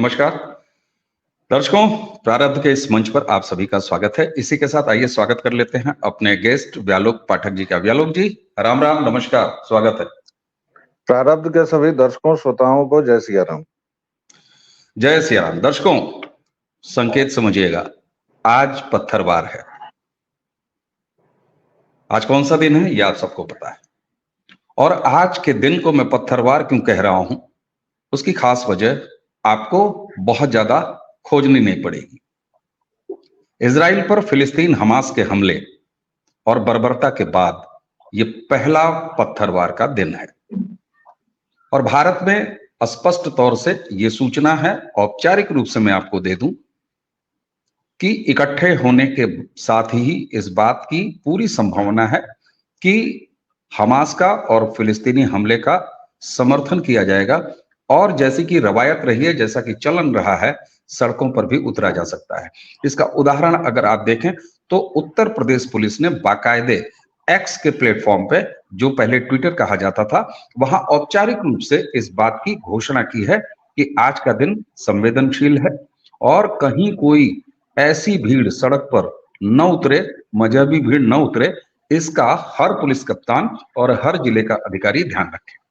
नमस्कार दर्शकों, प्रारब्ध के इस मंच पर आप सभी का स्वागत है। इसी के साथ आइए स्वागत कर लेते हैं अपने गेस्ट व्यालोक पाठक जी का। व्यालोक जी, राम राम, नमस्कार, स्वागत है। प्रारब्ध के सभी दर्शकों श्रोताओं को जय सिया राम। जय सिया राम। दर्शकों, संकेत समझिएगा, आज पत्थरवार है। आज कौन सा दिन है ये आप सबको पता है, और आज के दिन को मैं पत्थरवार क्यों कह रहा हूं, उसकी खास वजह आपको बहुत ज्यादा खोजनी नहीं पड़ेगी। इजराइल पर फिलिस्तीन हमास के हमले और बर्बरता के बाद ये पहला पत्थरवार का दिन है, और भारत में स्पष्ट तौर से ये सूचना है, औपचारिक रूप से मैं आपको दे दूं कि इकट्ठे होने के साथ ही इस बात की पूरी संभावना है कि हमास का और फिलिस्तीनी हमले का समर्थन किया जाएगा, और जैसी कि रवायत रही है, जैसा कि चलन रहा है, सड़कों पर भी उतरा जा सकता है। इसका उदाहरण अगर आप देखें तो उत्तर प्रदेश पुलिस ने बाकायदे एक्स के प्लेटफॉर्म पे, जो पहले ट्विटर कहा जाता था, वहां औपचारिक रूप से इस बात की घोषणा की है कि आज का दिन संवेदनशील है और कहीं कोई ऐसी भीड़ सड़क पर न उतरे, मजहबी भीड़ न उतरे, इसका हर पुलिस कप्तान और हर जिले का अधिकारी ध्यान रखे।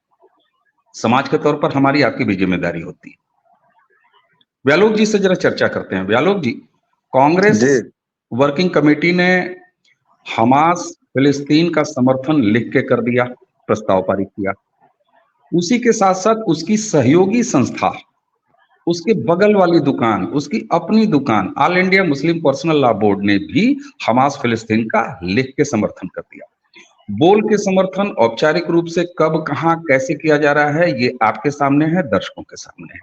समाज के तौर पर हमारी आपकी भी जिम्मेदारी होती है। व्यालोक जी से जरा चर्चा करते हैं। व्यालोक जी, कांग्रेस वर्किंग कमेटी ने हमास फिलिस्तीन का समर्थन लिख के कर दिया, प्रस्ताव पारित किया। उसी के साथ साथ उसकी सहयोगी संस्था, उसके बगल वाली दुकान, उसकी अपनी दुकान, all India Muslim personal law board ने भी हमास फिलिस्तीन का लिख के समर्थन कर दिया। बोल के समर्थन औपचारिक रूप से कब, कहां, कैसे किया जा रहा है, ये आपके सामने है, दर्शकों के सामने है।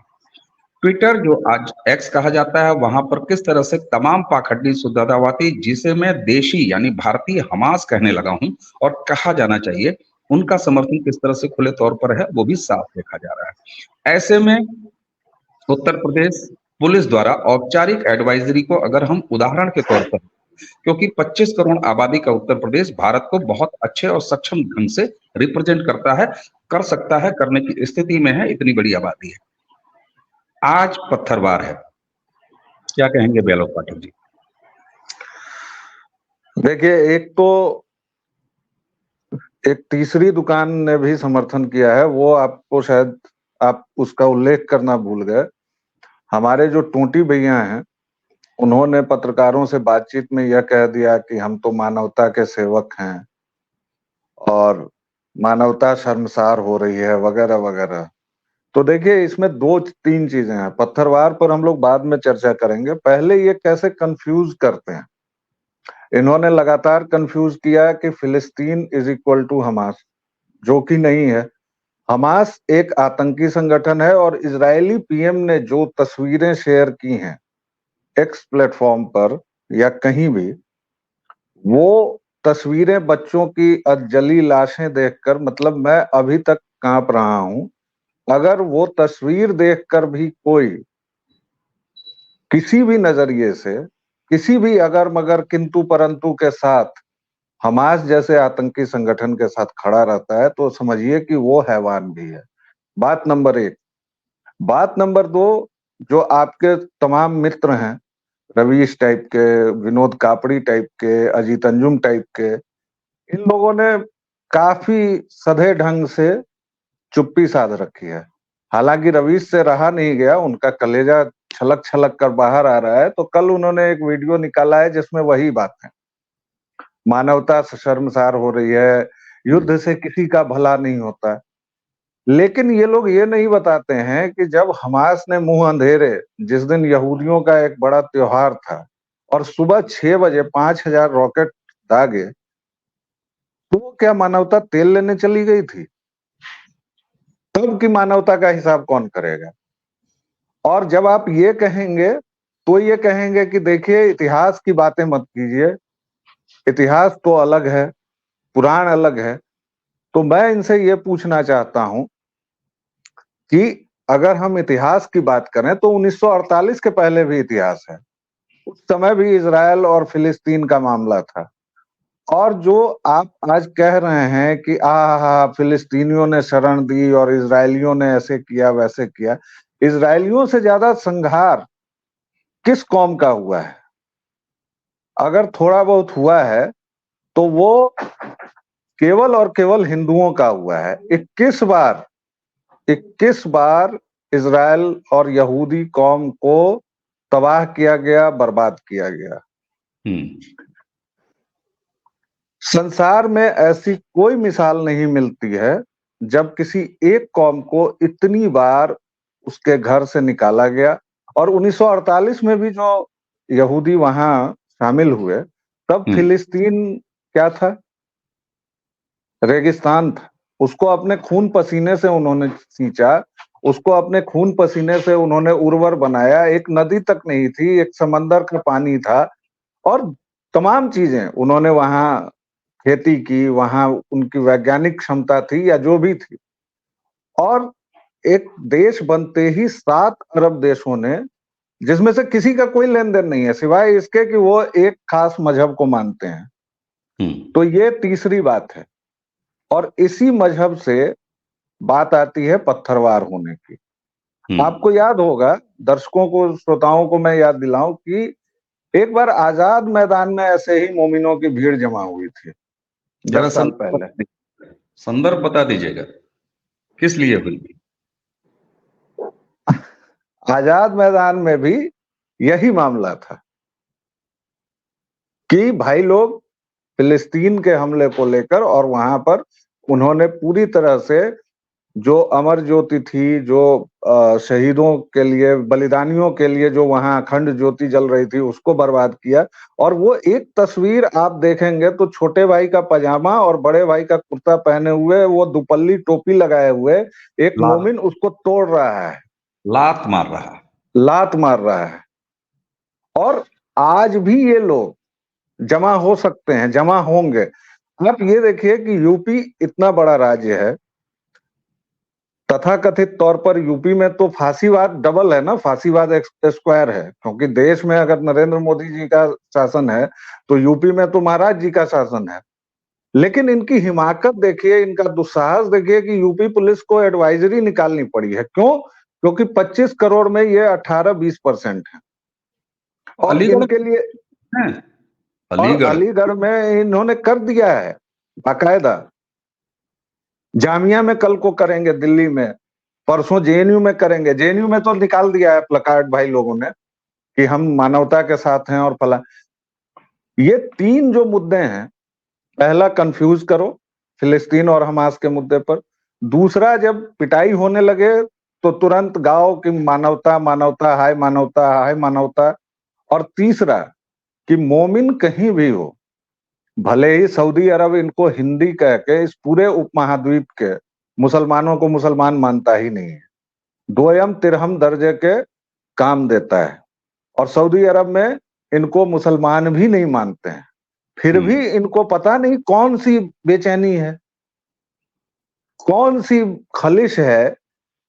ट्विटर, जो आज एक्स कहा जाता है, वहां पर किस तरह से तमाम पाखंडी शुद्धतावादी, जिसे मैं देशी यानी भारतीय हमास कहने लगा हूं और कहा जाना चाहिए, उनका समर्थन किस तरह से खुले तौर पर है, वो भी साफ देखा जा रहा है। ऐसे में उत्तर प्रदेश पुलिस द्वारा औपचारिक एडवाइजरी को अगर हम उदाहरण के तौर पर, क्योंकि 25 करोड़ आबादी का उत्तर प्रदेश भारत को बहुत अच्छे और सक्षम ढंग से रिप्रेजेंट करता है, कर सकता है, करने की स्थिति में है, इतनी बड़ी आबादी है। आज पत्थरवार है, क्या कहेंगे व्यालोक पाठक जी? देखिए, एक तीसरी दुकान ने भी समर्थन किया है, वो आपको शायद आप उसका उल्लेख करना भूल गए। हमारे जो टोटी भैया हैं, उन्होंने पत्रकारों से बातचीत में यह कह दिया कि हम तो मानवता के सेवक हैं और मानवता शर्मसार हो रही है, वगैरह वगैरह। तो देखिए, इसमें दो तीन चीजें हैं। पत्थरवार पर हम लोग बाद में चर्चा करेंगे, पहले ये कैसे कंफ्यूज करते हैं। इन्होंने लगातार कंफ्यूज किया कि फिलिस्तीन इज इक्वल टू हमास, जो कि नहीं है। हमास एक आतंकी संगठन है, और इजरायली पीएम ने जो तस्वीरें शेयर की हैं एक्स प्लेटफॉर्म पर या कहीं भी, वो तस्वीरें बच्चों की जली लाशें देखकर, मतलब मैं अभी तक कांप रहा हूं। अगर वो तस्वीर देखकर भी कोई किसी भी नजरिए से, किसी भी अगर मगर किंतु परंतु के साथ हमास जैसे आतंकी संगठन के साथ खड़ा रहता है, तो समझिए कि वो हैवान भी है। बात नंबर एक। बात नंबर दो, जो आपके तमाम मित्र हैं, रवीश टाइप के, विनोद कापड़ी टाइप के, अजीत अंजुम टाइप के, इन लोगों ने काफी सधे ढंग से चुप्पी साध रखी है। हालांकि रवीश से रहा नहीं गया, उनका कलेजा छलक छलक कर बाहर आ रहा है। तो कल उन्होंने एक वीडियो निकाला है जिसमें वही बात है, मानवता शर्मसार हो रही है, युद्ध से किसी का भला नहीं होता। लेकिन ये लोग ये नहीं बताते हैं कि जब हमास ने मुंह अंधेरे, जिस दिन यहूदियों का एक बड़ा त्योहार था, और सुबह 6 बजे 5,000 रॉकेट दागे, तो वो क्या मानवता तेल लेने चली गई थी? तब की मानवता का हिसाब कौन करेगा? और जब आप ये कहेंगे तो ये कहेंगे कि देखिए, इतिहास की बातें मत कीजिए, इतिहास तो अलग है, पुराण अलग है। तो मैं इनसे ये पूछना चाहता हूं कि अगर हम इतिहास की बात करें तो 1948 के पहले भी इतिहास है। उस समय भी इजराइल और फिलिस्तीन का मामला था। और जो आप आज कह रहे हैं कि फिलिस्तीनियों ने शरण दी और इजरायलियों ने ऐसे किया वैसे किया, इजरायलियों से ज्यादा संघार किस कौम का हुआ है? अगर थोड़ा बहुत हुआ है तो वो केवल और केवल हिंदुओं का हुआ है। 21 बार इजराइल और यहूदी कौम को तबाह किया गया, बर्बाद किया गया। संसार में ऐसी कोई मिसाल नहीं मिलती है जब किसी एक कौम को इतनी बार उसके घर से निकाला गया। और 1948 में भी जो यहूदी वहां शामिल हुए, तब फिलिस्तीन क्या था? रेगिस्तान था। उसको अपने खून पसीने से उन्होंने सींचा, उसको अपने खून पसीने से उन्होंने उर्वर बनाया। एक नदी तक नहीं थी, एक समंदर का पानी था, और तमाम चीजें उन्होंने वहां खेती की, वहां उनकी वैज्ञानिक क्षमता थी या जो भी थी। और एक देश बनते ही 7 अरब देशों ने, जिसमें से किसी का कोई लेन देन नहीं है सिवाय इसके कि वो एक खास मजहब को मानते हैं, तो ये तीसरी बात है। और इसी मजहब से बात आती है पत्थरवार होने की। आपको याद होगा, दर्शकों को, श्रोताओं को मैं याद दिलाऊं कि एक बार आजाद मैदान में ऐसे ही मोमिनों की भीड़ जमा हुई थी 10 साल पहले। संदर्भ बता दीजिएगा, किस लिए हुई? आजाद मैदान में भी यही मामला था कि भाई लोग फिलिस्तीन के हमले को लेकर, और वहां पर उन्होंने पूरी तरह से जो अमर ज्योति थी, जो शहीदों के लिए, बलिदानियों के लिए जो वहां अखंड ज्योति जल रही थी, उसको बर्बाद किया। और वो एक तस्वीर आप देखेंगे तो छोटे भाई का पजामा और बड़े भाई का कुर्ता पहने हुए, वो दुपल्ली टोपी लगाए हुए एक मोमिन उसको तोड़ रहा है, लात मार रहा है, लात मार रहा है। और आज भी ये लोग जमा हो सकते हैं, जमा होंगे। आप ये देखिए कि यूपी इतना बड़ा राज्य है, तथाकथित तौर पर यूपी में तो फांसीवाद डबल है ना, फांसीवाद स्क्वायर है, क्योंकि देश में अगर नरेंद्र मोदी जी का शासन है तो यूपी में तो महाराज जी का शासन है। लेकिन इनकी हिमाकत देखिए, इनका दुस्साहस देखिए कि यूपी पुलिस को एडवाइजरी निकालनी पड़ी है। क्यों? क्योंकि 25 करोड़ में ये 18-20% है। और इनके लिए अलीगढ़ में इन्होंने कर दिया है बाकायदा। जामिया में कल को करेंगे, दिल्ली में, परसों जेएनयू में करेंगे। जेएनयू में तो निकाल दिया है प्लकार्ड भाई लोगों ने कि हम मानवता के साथ हैं और फला। ये 3 जो मुद्दे हैं, पहला कंफ्यूज करो फिलिस्तीन और हमास के मुद्दे पर, दूसरा जब पिटाई होने लगे तो तुरंत गाओ कि मानवता मानवता हाय मानवता हाय मानवता, और तीसरा कि मोमिन कहीं भी हो, भले ही सऊदी अरब इनको हिंदी कह के इस पूरे उपमहाद्वीप के मुसलमानों को मुसलमान मानता ही नहीं है, दोयम तिरहम दर्जे के काम देता है, और सऊदी अरब में इनको मुसलमान भी नहीं मानते हैं, फिर भी इनको पता नहीं कौन सी बेचैनी है, कौन सी खलिश है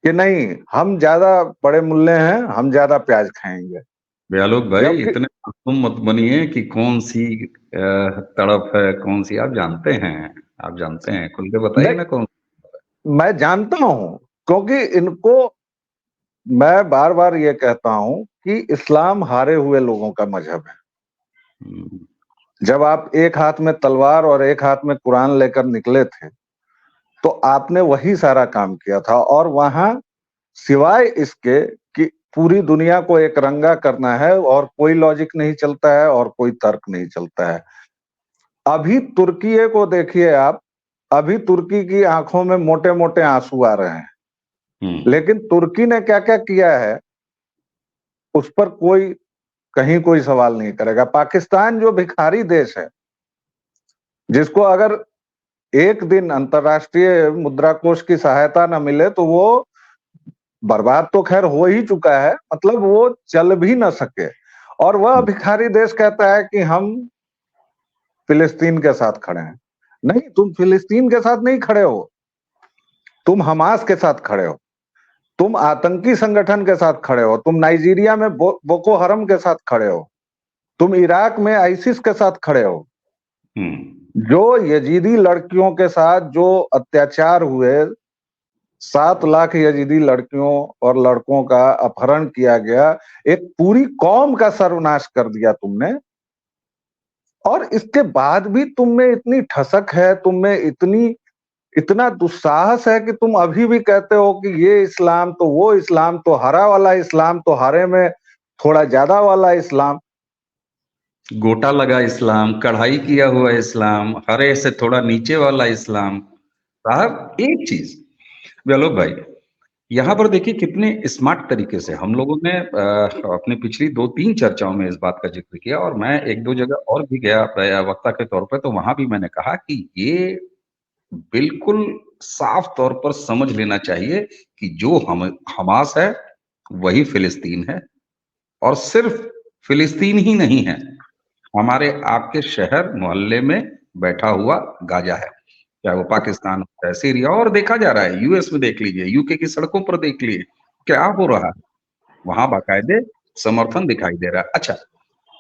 कि नहीं हम ज्यादा बड़े मुल्ले हैं, हम ज्यादा प्याज खाएंगे। ब्यालोक भाई, इतने तुम मत बनिए कि कौन सी तड़प है, कौन सी आप जानते हैं, खुल के बताइए ना कौन। मैं जानता हूं, क्योंकि इनको मैं बार बार ये कहता हूं कि इस्लाम हारे हुए लोगों का मजहब है। जब आप एक हाथ में तलवार और एक हाथ में कुरान लेकर निकले थे तो आपने वही सारा काम किया था, और वहां सिवाय इसके कि पूरी दुनिया को एक रंगा करना है, और कोई लॉजिक नहीं चलता है और कोई तर्क नहीं चलता है। अभी तुर्की को देखिए आप, अभी तुर्की की आंखों में मोटे मोटे आंसू आ रहे हैं, लेकिन तुर्की ने क्या क्या किया है उस पर कोई कहीं कोई सवाल नहीं करेगा। पाकिस्तान जो भिखारी देश है, जिसको अगर एक दिन अंतर्राष्ट्रीय मुद्रा कोष की सहायता न मिले तो वो बर्बाद तो खैर हो ही चुका है, मतलब वो चल भी न सके, और वह भिखारी देश कहता है कि हम फिलिस्तीन के साथ खड़े हैं। नहीं, तुम फिलिस्तीन के साथ नहीं खड़े हो, तुम हमास के साथ खड़े हो, तुम आतंकी संगठन के साथ खड़े हो, तुम नाइजीरिया में बोको हरम के साथ खड़े हो, तुम इराक में आईसिस के साथ खड़े हो। जो यजीदी लड़कियों के साथ जो अत्याचार हुए, 7 लाख यजीदी लड़कियों और लड़कों का अपहरण किया गया, एक पूरी कौम का सर्वनाश कर दिया तुमने। और इसके बाद भी तुम में इतनी ठसक है, तुम में इतना दुस्साहस है कि तुम अभी भी कहते हो कि ये इस्लाम तो वो इस्लाम तो हरा वाला इस्लाम तो हरे में थोड़ा ज्यादा वाला इस्लाम। गोटा लगा इस्लाम, कढ़ाई किया हुआ इस्लाम, हरे से थोड़ा नीचे वाला इस्लाम। साहब एक चीज आलोक भाई, यहाँ पर देखिए कितने स्मार्ट तरीके से हम लोगों ने अपने पिछली 2-3 चर्चाओं में इस बात का जिक्र किया, और मैं 1-2 जगह और भी गया वक्ता के तौर पर, तो वहां भी मैंने कहा कि ये बिल्कुल साफ तौर पर समझ लेना चाहिए कि जो हमास है वही फिलिस्तीन है, और सिर्फ फिलिस्तीन ही नहीं है, हमारे आपके शहर मोहल्ले में बैठा हुआ गाजा है, चाहे वो पाकिस्तान हो चाहे सीरिया। और देखा जा रहा है, यूएस में देख लीजिए, यूके की सड़कों पर देख लीजिए क्या हो रहा है, वहां बाकायदे समर्थन दिखाई दे रहा है। अच्छा,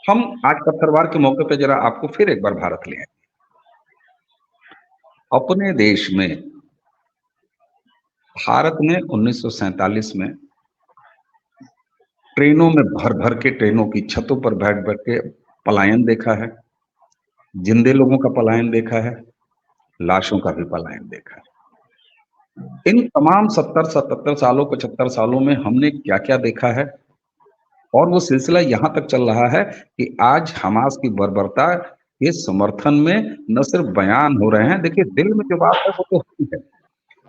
हम आज पत्थरवार के मौके पे जरा आपको फिर एक बार भारत ले आए। अपने देश में भारत ने 1947 में ट्रेनों में भर भर के, ट्रेनों की छतों पर बैठ बैठ के पलायन देखा है, जिंदे लोगों का पलायन देखा है, लाशों का भी पलायन देखा है। इन तमाम 70-77 सालों, 75 सालों में हमने क्या क्या देखा है, और वो सिलसिला यहां तक चल रहा है कि आज हमास की बर्बरता के समर्थन में न सिर्फ बयान हो रहे हैं, देखिए दिल में जो बात है वो तो होती है,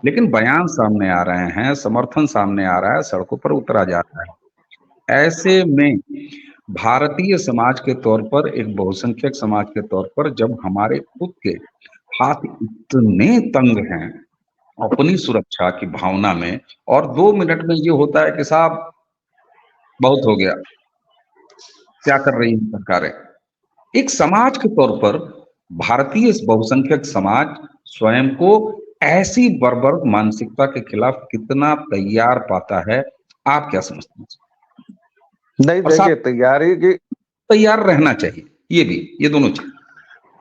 लेकिन बयान सामने आ रहे हैं, समर्थन सामने आ रहा है, सड़कों पर उतरा जा रहा है। ऐसे में भारतीय समाज के तौर पर, एक बहुसंख्यक समाज के तौर पर, जब हमारे खुद के हाथ इतने तंग हैं अपनी सुरक्षा की भावना में, और 2 मिनट में ये होता है कि साहब बहुत हो गया, क्या कर रही है सरकारें, एक समाज के तौर पर भारतीय बहुसंख्यक समाज स्वयं को ऐसी बर्बर मानसिकता के खिलाफ कितना तैयार पाता है, आप क्या समझते हैं? नहीं और देखिए, साथ तैयारी की, तैयार रहना चाहिए, ये भी, ये दोनों चीज।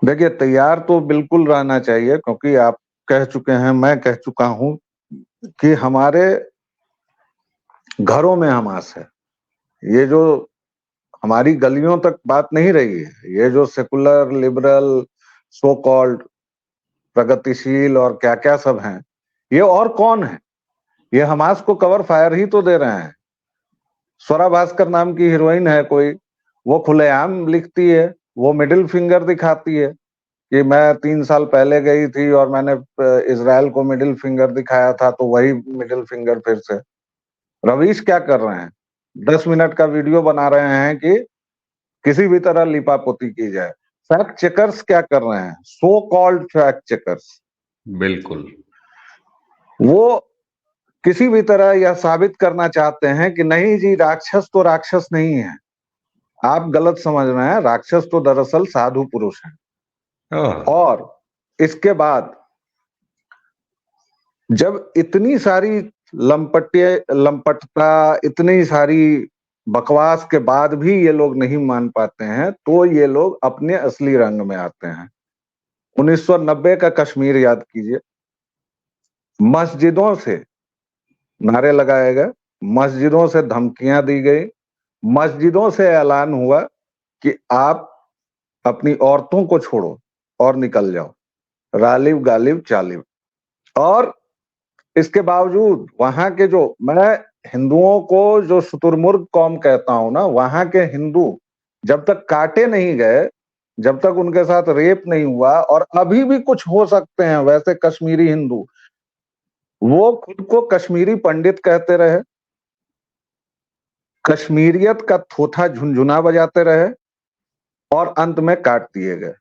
देखिए तैयार तो बिल्कुल रहना चाहिए, क्योंकि आप कह चुके हैं, मैं कह चुका हूं कि हमारे घरों में हमास है। ये जो हमारी गलियों तक बात नहीं रही है, ये जो सेकुलर लिबरल सो कॉल्ड प्रगतिशील और क्या क्या सब हैं, ये और कौन है? ये हमास को कवर फायर ही तो दे रहे हैं। स्वरा भास्कर नाम की हीरोइन है कोई, वो खुलेआम लिखती है, वो मिडिल फिंगर दिखाती है कि मैं 3 साल पहले गई थी और मैंने इजराइल को मिडिल फिंगर दिखाया था, तो वही मिडिल फिंगर फिर से। रवीश क्या कर रहे हैं? 10 मिनट का वीडियो बना रहे हैं कि किसी भी तरह लिपापोती की जाए। फैक्ट चेकर्स क्या कर रहे हैं? सो कॉल्ड फैक्ट चेकर्स, बिल्कुल। वो किसी भी तरह यह साबित करना चाहते हैं कि नहीं जी, राक्षस तो राक्षस नहीं है, आप गलत समझ रहे हैं, राक्षस तो दरअसल साधु पुरुष हैं। और इसके बाद जब इतनी सारी लंपटता, इतनी सारी बकवास के बाद भी ये लोग नहीं मान पाते हैं, तो ये लोग अपने असली रंग में आते हैं। 1990 का कश्मीर याद कीजिए, मस्जिदों से नारे लगाए गए, मस्जिदों से धमकियां दी गई, मस्जिदों से ऐलान हुआ कि आप अपनी औरतों को छोड़ो और निकल जाओ, रालिब गालिब चालिब। और इसके बावजूद वहां के जो, मैं हिंदुओं को जो शुतुरमुर्ग कौम कहता हूं ना, वहां के हिंदू जब तक काटे नहीं गए, जब तक उनके साथ रेप नहीं हुआ, और अभी भी कुछ हो सकते हैं वैसे कश्मीरी हिंदू, वो खुद को कश्मीरी पंडित कहते रहे, कश्मीरियत का थोथा झुनझुना बजाते रहे, और अंत में काट दिए गए।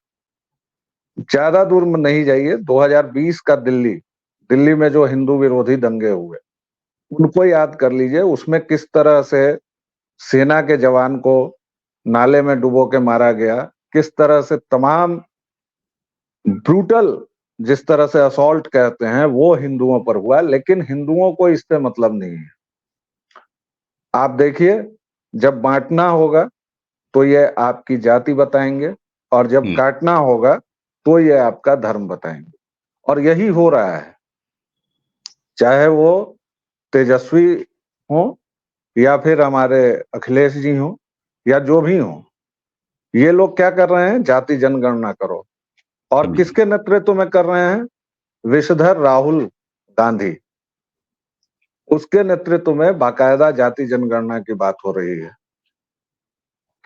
ज्यादा दूर में नहीं जाइए, 2020 का दिल्ली में जो हिंदू विरोधी दंगे हुए, उनको याद कर लीजिए, उसमें किस तरह से सेना के जवान को नाले में डुबो के मारा गया, किस तरह से तमाम ब्रूटल, जिस तरह से असॉल्ट कहते हैं, वो हिंदुओं पर हुआ। लेकिन हिंदुओं को इससे मतलब नहीं है। आप देखिए, जब बांटना होगा तो ये आपकी जाति बताएंगे, और जब काटना होगा तो ये आपका धर्म बताएंगे, और यही हो रहा है। चाहे वो तेजस्वी हो या फिर हमारे अखिलेश जी हो या जो भी हो, ये लोग क्या कर रहे हैं, जाति जनगणना करो। और किसके नेतृत्व में कर रहे हैं? विषधर राहुल गांधी, उसके नेतृत्व में बाकायदा जाति जनगणना की बात हो रही है।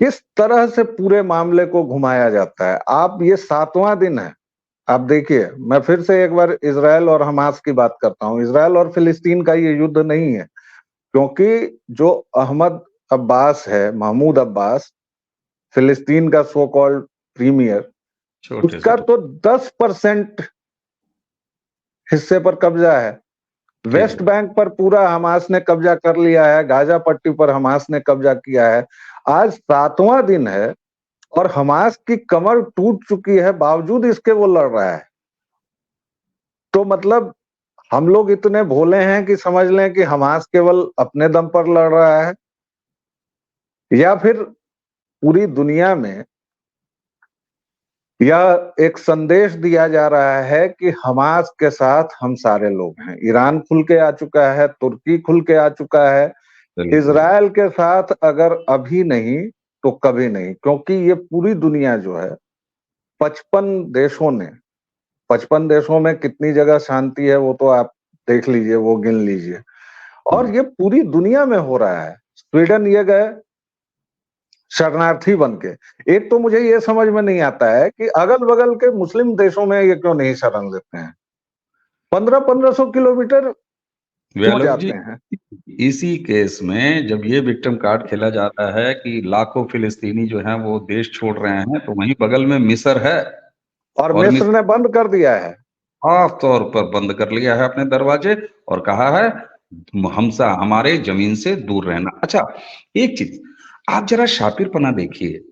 किस तरह से पूरे मामले को घुमाया जाता है। आप ये 7वां दिन है। आप देखिए, मैं फिर से एक बार इजराइल और हमास की बात करता हूं। इजराइल और फिलिस्तीन का ये युद्ध नहीं है, क्योंकि जो अहमद अब्बास है, महमूद अब्बास, फिलिस्तीन का सो कॉल्ड प्रीमियर, उसका तो 10% हिस्से पर कब्जा है। वेस्ट बैंक पर पूरा हमास ने कब्जा कर लिया है, गाजा पट्टी पर हमास ने कब्जा किया है। आज 7वां दिन है और हमास की कमर टूट चुकी है, बावजूद इसके वो लड़ रहा है। तो मतलब हम लोग इतने भोले हैं कि समझ लें कि हमास केवल अपने दम पर लड़ रहा है, या फिर पूरी दुनिया में यह एक संदेश दिया जा रहा है कि हमास के साथ हम सारे लोग हैं। ईरान खुल के आ चुका है, तुर्की खुल के आ चुका है। इजराइल के साथ अगर अभी नहीं तो कभी नहीं, क्योंकि ये पूरी दुनिया जो है, 55 देशों में कितनी जगह शांति है वो तो आप देख लीजिए, वो गिन लीजिए। और ये पूरी दुनिया में हो रहा है। स्वीडन ये गए शरणार्थी बन के। एक तो मुझे ये समझ में नहीं आता है कि अगल बगल के मुस्लिम देशों में ये क्यों नहीं शरण लेते हैं। 1500 किलोमीटर क्यों जाते हैं। इसी केस में जब ये विक्टिम कार्ड खेला जाता है कि लाखों फिलिस्तीनी जो हैं वो देश छोड़ रहे हैं, तो वहीं बगल में मिस्र है और मिस्र ने बंद कर दिया है, साफ तौर पर बंद कर लिया है अपने दरवाजे और कहा है हमसा हमारे जमीन से दूर रहना। अच्छा, एक चीज आप जरा शातिरपना देखिए।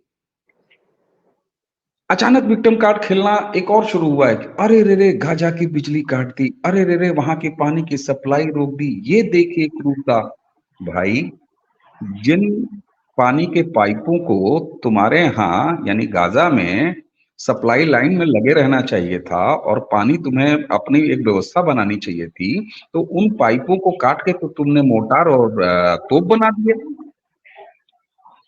अचानक विक्टिम कार्ड खेलना एक और शुरू हुआ है कि अरे रे रे गाजा की बिजली काट दी, अरे रे रे वहां की पानी की सप्लाई रोक दी। ये देखिए क्रूरता। भाई, जिन पानी के पाइपों को तुम्हारे यहाँ यानी गाजा में सप्लाई लाइन में लगे रहना चाहिए था और पानी तुम्हें अपनी एक व्यवस्था बनानी चाहिए थी, तो उन पाइपों को काट के तो तुमने मोटार और तोप बना दिए।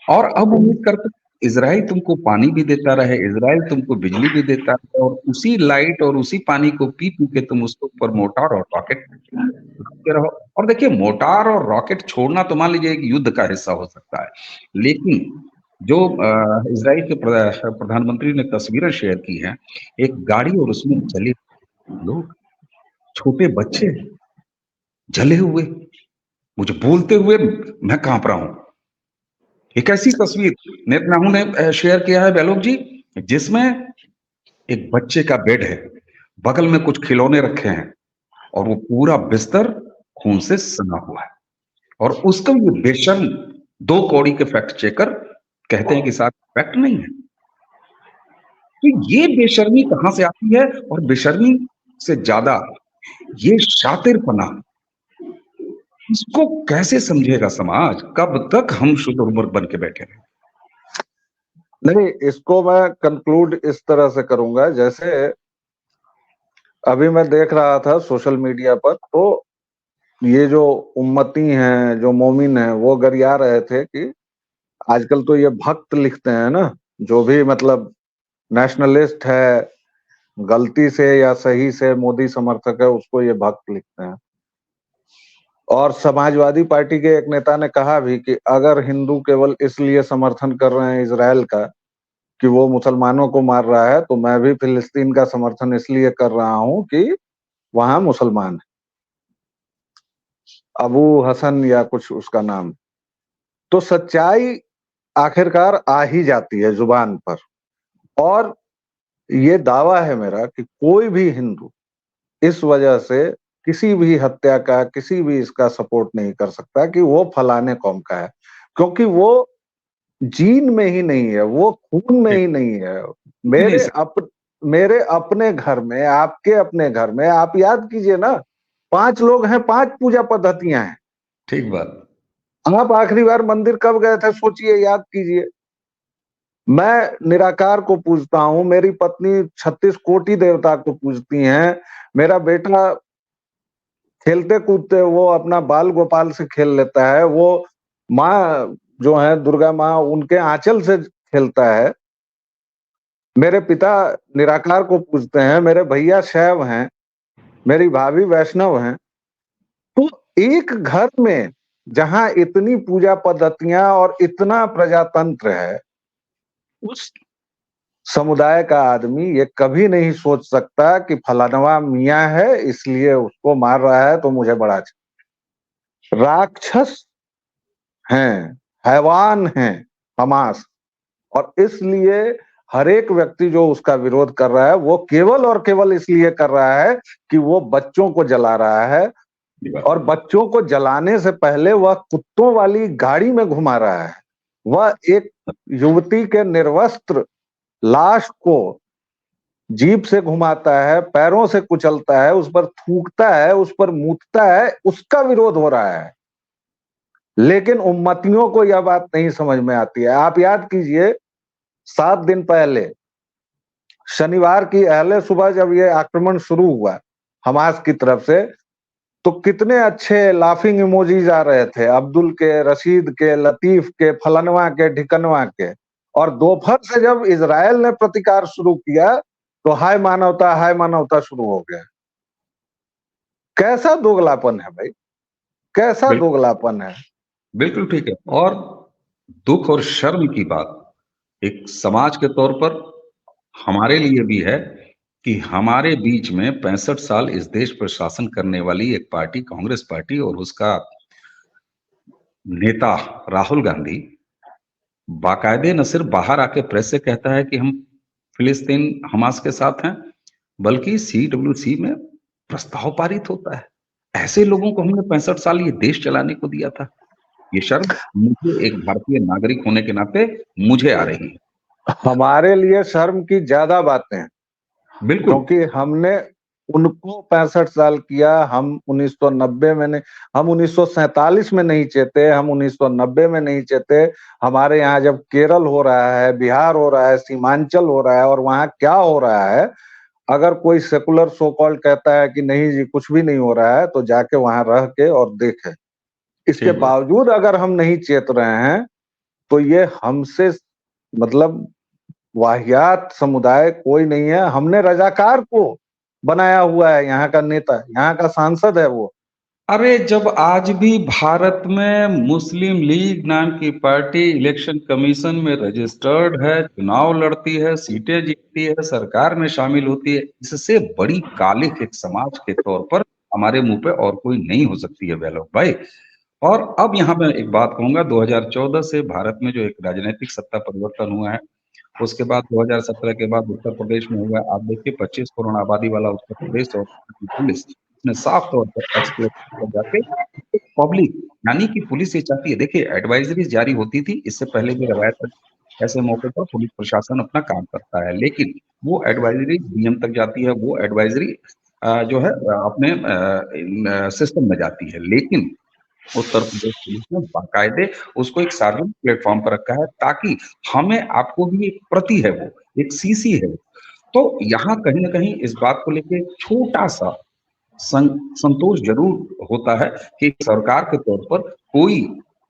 और अब उम्मीद करते इजराइल तुमको पानी भी देता रहे, इजराइल तुमको बिजली भी देता रहे, और उसी लाइट और उसी पानी को पी पी के तुम उसके ऊपर मोटार और रॉकेट छोड़ते रहो। और देखिए, मोटार और रॉकेट छोड़ना तो मान लीजिए एक युद्ध का हिस्सा हो सकता है, लेकिन जो इजराइल के प्रधानमंत्री ने तस्वीरें शेयर की हैं, एक गाड़ी और उसमें जले लोग, छोटे बच्चे जले हुए, मुझे बोलते हुए मैं कांप रहा हूं। एक ऐसी तस्वीर नेतन्याहू ने शेयर किया है बेलोग जी, जिसमें एक बच्चे का बेड है, बगल में कुछ खिलौने रखे हैं और वो पूरा बिस्तर खून से सना हुआ है। और उसका ये बेशर्म 2 कौड़ी के फैक्ट चेकर कहते हैं कि साहब फैक्ट नहीं है। तो ये बेशर्मी कहां से आती है? और बेशर्मी से ज्यादा ये शातिरपना, इसको कैसे समझेगा समाज? कब तक हम शुतुरमुर्ग बन के बैठे रहे? नहीं, इसको मैं कंक्लूड इस तरह से करूंगा, जैसे अभी मैं देख रहा था सोशल मीडिया पर, तो ये जो उम्मती हैं, जो मोमिन हैं, वो गरिया रहे थे कि आजकल तो ये भक्त लिखते हैं ना, जो भी मतलब नेशनलिस्ट है, गलती से या सही से मोदी समर्थक है, उसको ये भक्त लिखते हैं। और समाजवादी पार्टी के एक नेता ने कहा भी कि अगर हिंदू केवल इसलिए समर्थन कर रहे हैं इजराइल का कि वो मुसलमानों को मार रहा है, तो मैं भी फिलिस्तीन का समर्थन इसलिए कर रहा हूं कि वहां मुसलमान है, अबू हसन या कुछ उसका नाम। तो सच्चाई आखिरकार आ ही जाती है जुबान पर। और ये दावा है मेरा कि कोई भी हिंदू इस वजह से किसी भी हत्या का, किसी भी इसका सपोर्ट नहीं कर सकता कि वो फलाने कौम का है, क्योंकि वो जीन में ही नहीं है, वो खून में ही नहीं है। मेरे अपने घर में, आपके अपने घर में, आप याद कीजिए ना, 5 लोग हैं, 5 पूजा पद्धतियां हैं। ठीक बात। आप आखिरी बार मंदिर कब गए थे, सोचिए, याद कीजिए। मैं निराकार को पूजता हूं, मेरी पत्नी 36 कोटि देवता को पूजती हैं, मेरा बेटा खेलते कूदते वो अपना बाल गोपाल से खेल लेता है, वो माँ जो है दुर्गा माँ उनके आंचल से खेलता है। मेरे पिता निराकार को पूजते हैं, मेरे भैया शैव हैं, मेरी भाभी वैष्णव हैं। तो एक घर में जहां इतनी पूजा पद्धतियां और इतना प्रजातंत्र है, उस समुदाय का आदमी ये कभी नहीं सोच सकता कि फलानवा मियाँ है इसलिए उसको मार रहा है तो मुझे बड़ा अच्छा। राक्षस हैं, हैवान हैं हमास। और इसलिए हर एक व्यक्ति जो उसका विरोध कर रहा है वो केवल और केवल इसलिए कर रहा है कि वो बच्चों को जला रहा है, और बच्चों को जलाने से पहले वह कुत्तों वाली गाड़ी में घुमा रहा है। वह एक युवती के निर्वस्त्र लाश को जीप से घुमाता है, पैरों से कुचलता है, उस पर थूकता है, उस पर मूतता है, उसका विरोध हो रहा है। लेकिन उम्मतियों को यह बात नहीं समझ में आती है। आप याद कीजिए 7 दिन पहले शनिवार की अहले सुबह जब ये आक्रमण शुरू हुआ हमास की तरफ से, तो कितने अच्छे लाफिंग इमोजीज आ रहे थे, अब्दुल के, रशीद के, लतीफ के, फलनवा के, ढिकनवा के। और दोपहर से जब इजराइल ने प्रतिकार शुरू किया तो हाय मानवता शुरू हो गया। कैसा दोगलापन है भाई, कैसा दोगलापन है। बिल्कुल ठीक है। और दुख और शर्म की बात एक समाज के तौर पर हमारे लिए भी है कि हमारे बीच में 65 साल इस देश पर शासन करने वाली एक पार्टी कांग्रेस पार्टी और उसका नेता राहुल गांधी बाकायदे न सिर्फ बाहर आके प्रेस से कहता है कि हम फिलिस्तीन हमास के साथ हैं, बल्कि CWC में प्रस्ताव पारित होता है। ऐसे लोगों को हमने 65 साल ये देश चलाने को दिया था। ये शर्म मुझे एक भारतीय नागरिक होने के नाते मुझे आ रही है। हमारे लिए शर्म की ज्यादा बातें हैं, बिल्कुल क्योंकि हमने उनको 65 साल किया। हम 1990 में नहीं, हम 1947 में नहीं चेते, हम 1990 में नहीं चेते। हमारे यहाँ जब केरल हो रहा है, बिहार हो रहा है, सीमांचल हो रहा है, और वहाँ क्या हो रहा है, अगर कोई सेकुलर सो कॉल्ड कहता है कि नहीं जी कुछ भी नहीं हो रहा है, तो जाके वहां रह के और देखे। इसके ठीक बात। बावजूद अगर हम नहीं चेत रहे हैं तो ये हमसे मतलब वाहियात समुदाय कोई नहीं है। हमने रजाकार को बनाया हुआ है, यहाँ का नेता, यहाँ का सांसद है वो। अरे जब आज भी भारत में मुस्लिम लीग नाम की पार्टी इलेक्शन कमीशन में रजिस्टर्ड है, चुनाव लड़ती है, सीटें जीतती है, सरकार में शामिल होती है, इससे बड़ी कालिक एक समाज के तौर पर हमारे मुंह पे और कोई नहीं हो सकती है वैलोक भाई। और अब यहाँ मैं एक बात कहूंगा, 2014 से भारत में जो एक राजनीतिक सत्ता परिवर्तन हुआ है, उसके बाद 2017 के बाद उत्तर प्रदेश में हुआ। आप देखिए 25 करोड़ आबादी वाला उत्तर प्रदेश और पुलिस ने साफ तौर पर एक्सप्रेस पर जाके पब्लिक यानी कि पुलिस ये चाहती है, देखिए एडवाइजरी जारी होती थी इससे पहले भी रवायत, ऐसे मौके पर पुलिस प्रशासन अपना काम करता है, लेकिन वो एडवाइजरी डीएम तक जाती है, वो एडवाइजरी जो है अपने सिस्टम में जाती है। लेकिन उत्तर प्रदेश पुलिस ने बाकायदे उसको एक सार्वजनिक प्लेटफॉर्म पर रखा है ताकि हमें आपको भी एक प्रति है, वो एक सीसी है। तो यहाँ कहीं ना कहीं इस बात को लेके छोटा सा संतोष जरूर होता है कि सरकार के तौर पर कोई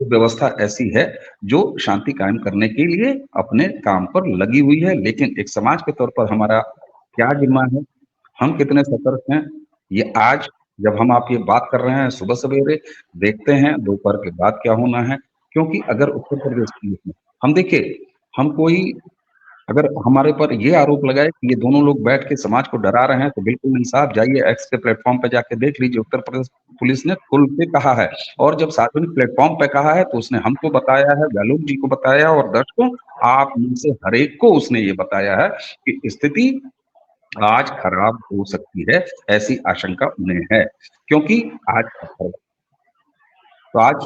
व्यवस्था ऐसी है जो शांति कायम करने के लिए अपने काम पर लगी हुई है। लेकिन एक समाज के तौर पर हमारा क्या जिम्मा है, हम कितने सतर्क हैं, ये आज जब हम आप ये बात कर रहे हैं सुबह सवेरे, देखते हैं दोपहर के बाद क्या होना है। क्योंकि अगर उत्तर प्रदेश पुलिस में हम देखें, हम कोई अगर हमारे पर ये आरोप लगाए कि ये दोनों लोग बैठ के समाज को डरा रहे हैं, तो बिल्कुल नहीं साहब, जाइए एक्स के प्लेटफॉर्म पे जाके देख लीजिए, उत्तर प्रदेश पुलिस ने खुल के कहा है। और जब सार्वजनिक प्लेटफॉर्म पे कहा है तो उसने हमको बताया है, वैलोक जी को बताया, और दर्शकों आप में से हर एक को उसने ये बताया है कि स्थिति आज खराब हो सकती है, ऐसी आशंका उन्हें है। क्योंकि आज तो आज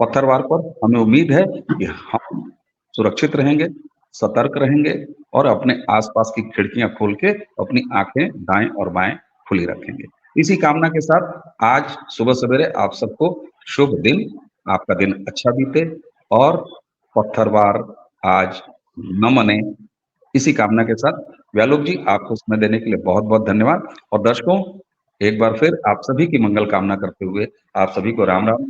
पत्थरवार पर हमें उम्मीद है कि हम सुरक्षित रहेंगे, सतर्क रहेंगे और अपने आसपास की खिड़कियां खोल के अपनी आंखें दाएं और बाएं खुली रखेंगे। इसी कामना के साथ आज सुबह सवेरे आप सबको शुभ दिन, आपका दिन अच्छा बीते और पत्थरवार आज न मने, इसी कामना के साथ वैलोक जी आपको समय देने के लिए बहुत बहुत धन्यवाद। और दर्शकों एक बार फिर आप सभी की मंगल कामना करते हुए आप सभी को राम राम।